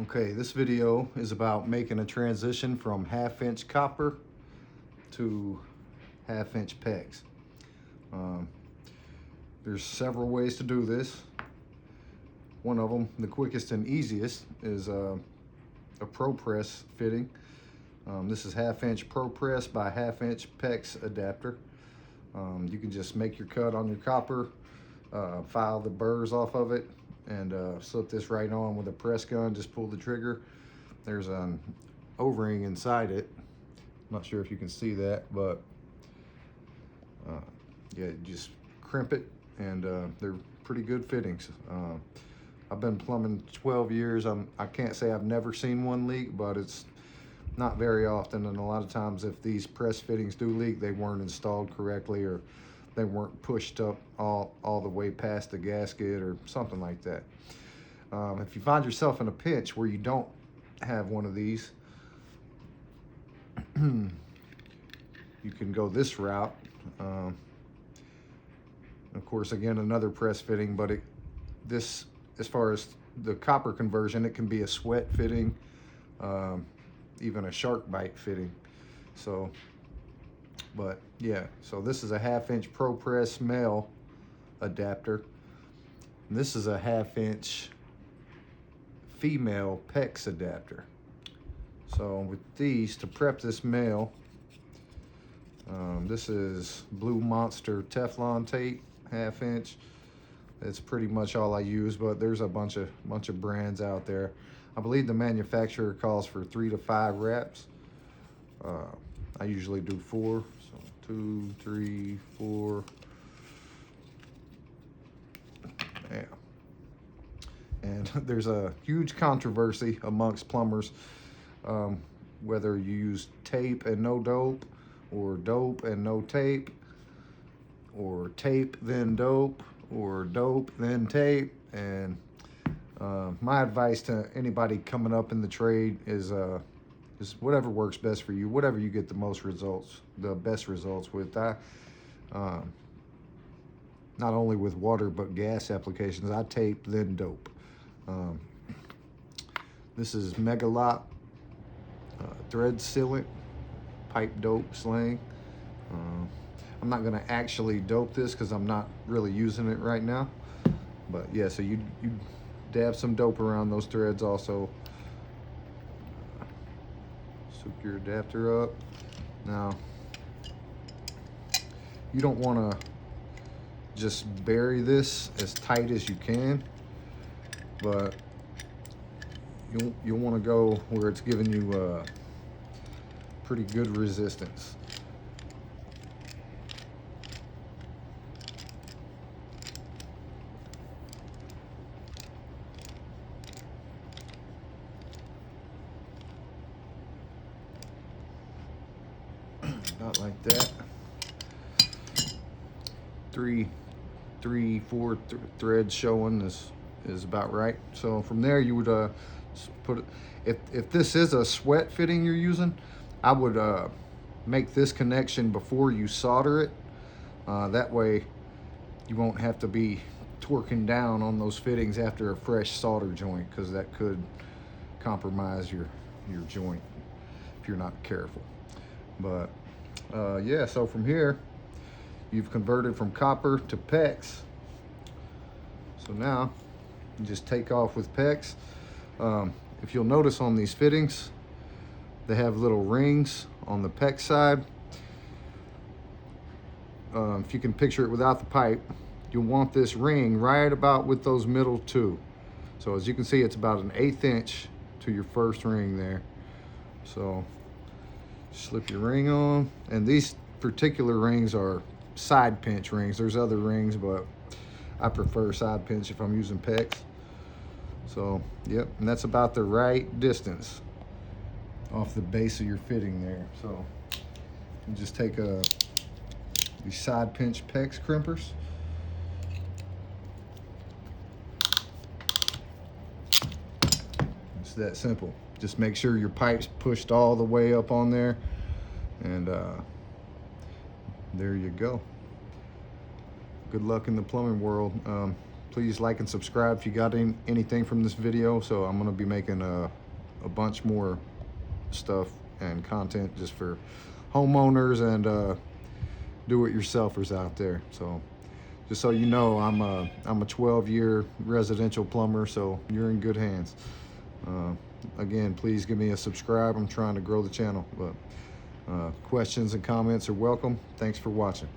Okay, this video is about making a transition from 1/2 inch copper to 1/2 inch PEX. Um, there's several ways to do this. One of them, the quickest and easiest, is a ProPress fitting. This is 1/2 inch ProPress by 1/2 inch PEX adapter. You can just make your cut on your copper, file the burrs off of it, and slip this right on with a press gun. Just pull the trigger. There's an O-ring inside it. I'm not sure if you can see that, but yeah, just crimp it, and they're pretty good fittings. I've been plumbing 12 years. I can't say I've never seen one leak, but it's not very often, and a lot of times if these press fittings do leak, they weren't installed correctly, or they weren't pushed up all the way past the gasket or something like that. If you find yourself in a pinch where you don't have one of these, you can go this route. Of course, again, another press fitting, but this, as far as the copper conversion, it can be a sweat fitting, even a shark bite fitting. So, but yeah, so this is a 1/2 inch ProPress male adapter. And this is a 1/2 inch female PEX adapter. So with these, to prep this male, this is Blue Monster Teflon tape, 1/2 inch. It's pretty much all I use, but there's a bunch of brands out there. I believe the manufacturer calls for 3 to 5 wraps. I usually do 4, so 2, 3, 4. Yeah. And there's a huge controversy amongst plumbers, whether you use tape and no dope, or dope and no tape, or tape then dope, or dope then tape. And my advice to anybody coming up in the trade is whatever works best for you, whatever you get the most results, the best results with. Not only with water but gas applications, I tape then dope. This is Megalot thread sealant pipe dope sling. I'm not going to actually dope this because I'm not really using it right now, but yeah, so you dab some dope around those threads also. Soup your adapter up. Now, you don't want to just bury this as tight as you can, but you'll want to go where it's giving you pretty good resistance. Not like that. Three, four threads showing is about right. So from there, you would put it. If this is a sweat fitting you're using, I would make this connection before you solder it. That way, you won't have to be torquing down on those fittings after a fresh solder joint, because that could compromise your joint if you're not careful. But yeah, so from here, you've converted from copper to PEX. So now you just take off with PEX. If you'll notice on these fittings, they have little rings on the PEX side. If you can picture it without the pipe, you'll want this ring right about with those middle two. So as you can see, it's about an 1/8 inch to your first ring there. So slip your ring on, and these particular rings are side pinch rings. There's other rings, but I prefer side pinch if I'm using PEX. So yep, and that's about the right distance off the base of your fitting there. So you just take these side pinch PEX crimpers. It's that simple. Just make sure your pipe's pushed all the way up on there, and there you go. Good luck in the plumbing world. please like and subscribe if you got anything from this video. So I'm gonna be making a bunch more stuff and content just for homeowners and do-it-yourselfers out there. So just so you know, I'm a 12-year residential plumber, so you're in good hands. Again, please give me a subscribe. I'm trying to grow the channel, but questions and comments are welcome. Thanks for watching.